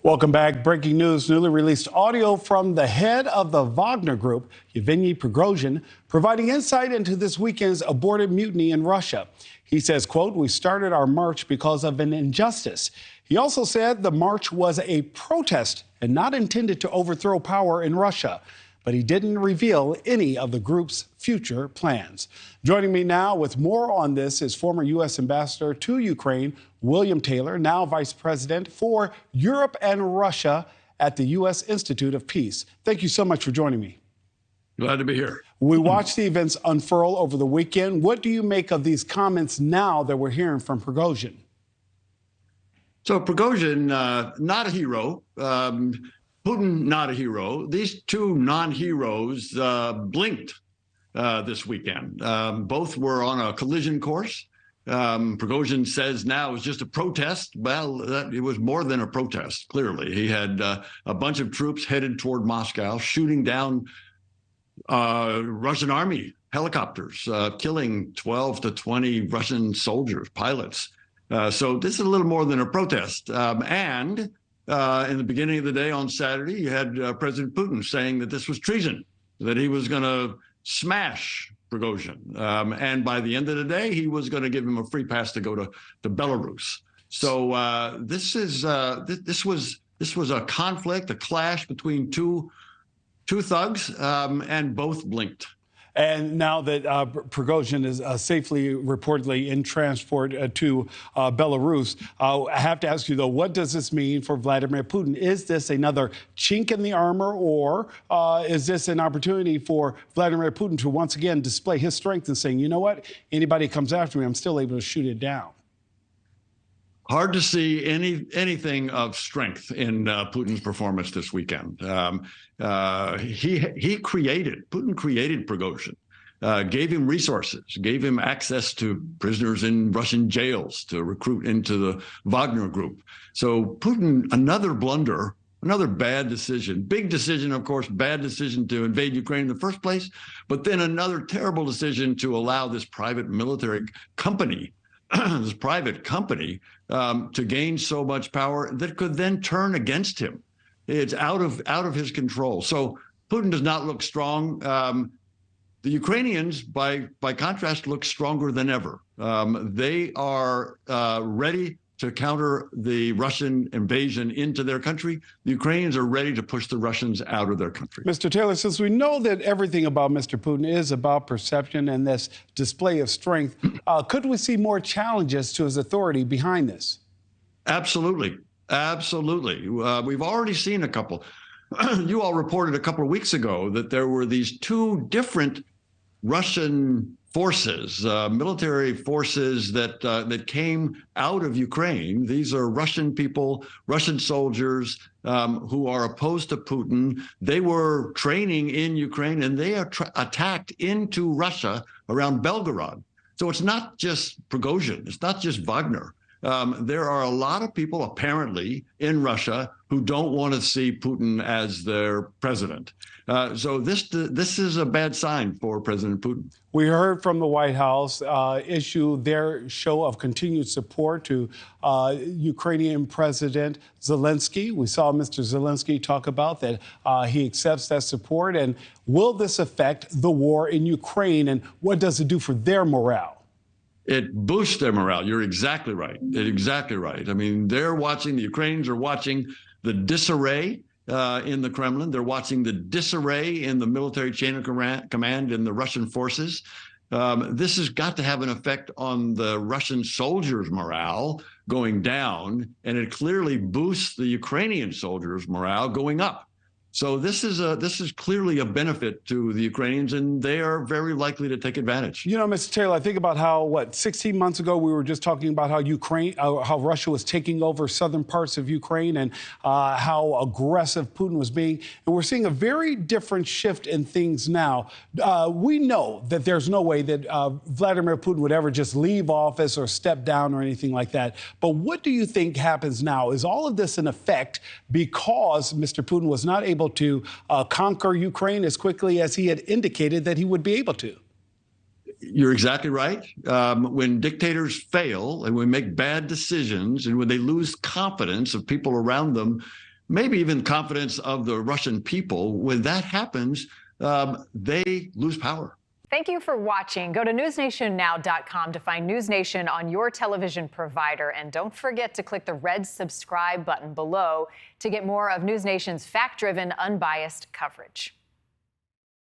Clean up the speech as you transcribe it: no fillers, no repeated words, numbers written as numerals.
Welcome back. Breaking news, newly released audio from the head of the Wagner group, Yevgeny Prigozhin, providing insight into this weekend's aborted mutiny in Russia. He says, quote, "We started our march because of an injustice." He also said the march was a protest and not intended to overthrow power in Russia. But he didn't reveal any of the group's future plans. Joining me now with more on this is former U.S. Ambassador to Ukraine, William Taylor, now Vice President for Europe and Russia at the U.S. Institute of Peace. Thank you so much for joining me. Glad to be here. We watched the events unfurl over the weekend. What do you make of these comments now that we're hearing from Prigozhin? So Prigozhin, not a hero. Putin, not a hero. These two non-heroes blinked this weekend. Both were on a collision course. Prigozhin says now it was just a protest. Well, it was more than a protest, clearly. He had a bunch of troops headed toward Moscow, shooting down Russian army helicopters, killing 12 to 20 Russian soldiers, pilots. So this is a little more than a protest. In the beginning of the day on Saturday, you had President Putin saying that this was treason, that he was going to smash Prigozhin. And by the end of the day, he was going to give him a free pass to go to Belarus. So this was a conflict, a clash between two thugs, and both blinked. And now that Prigozhin is safely, reportedly, in transport to Belarus, I have to ask you, though, what does this mean for Vladimir Putin? Is this another chink in the armor, or is this an opportunity for Vladimir Putin to once again display his strength and saying, you know what, anybody comes after me, I'm still able to shoot it down? Hard to see anything of strength in Putin's performance this weekend. Putin created Prigozhin, gave him resources, gave him access to prisoners in Russian jails to recruit into the Wagner group. So Putin, another blunder, another bad decision, big decision, of course, bad decision to invade Ukraine in the first place, but then another terrible decision to allow this private military company to gain so much power that could then turn against him. It's out of his control. So Putin does not look strong. The Ukrainians, by contrast, look stronger than ever. They are ready to counter the Russian invasion into their country. The Ukrainians are ready to push the Russians out of their country. Mr. Taylor, since we know that everything about Mr. Putin is about perception and this display of strength, could we see more challenges to his authority behind this? Absolutely. Absolutely. We've already seen a couple. You all reported a couple of weeks ago that there were these two different Russian forces, military forces that came out of Ukraine. These are Russian people, Russian soldiers who are opposed to Putin. They were training in Ukraine, and they are attacked into Russia around Belgorod. So it's not just Prigozhin, it's not just Wagner. There are a lot of people apparently in Russia who don't want to see Putin as their president. So this is a bad sign for President Putin. We heard from the White House issue their show of continued support to Ukrainian President Zelensky. We saw Mr. Zelensky talk about that he accepts that support. And will this affect the war in Ukraine? And what does it do for their morale? It boosts their morale. You're exactly right. Exactly right. I mean, the Ukrainians are watching the disarray in the Kremlin. They're watching the disarray in the military chain of command in the Russian forces. This has got to have an effect on the Russian soldiers' morale going down, and it clearly boosts the Ukrainian soldiers' morale going up. So this is clearly a benefit to the Ukrainians, and they are very likely to take advantage. You know, Mr. Taylor, I think about how, 16 months ago, we were just talking about how Russia was taking over southern parts of Ukraine and how aggressive Putin was being. And we're seeing a very different shift in things now. We know that there's no way that Vladimir Putin would ever just leave office or step down or anything like that. But what do you think happens now? Is all of this in effect because Mr. Putin was not able to conquer Ukraine as quickly as he had indicated that he would be able to? You're exactly right. When dictators fail and when they make bad decisions and when they lose confidence of people around them, maybe even confidence of the Russian people. When that happens, they lose power. Thank you for watching. Go to newsnationnow.com to find NewsNation on your television provider. And don't forget to click the red subscribe button below to get more of NewsNation's fact-driven, unbiased coverage.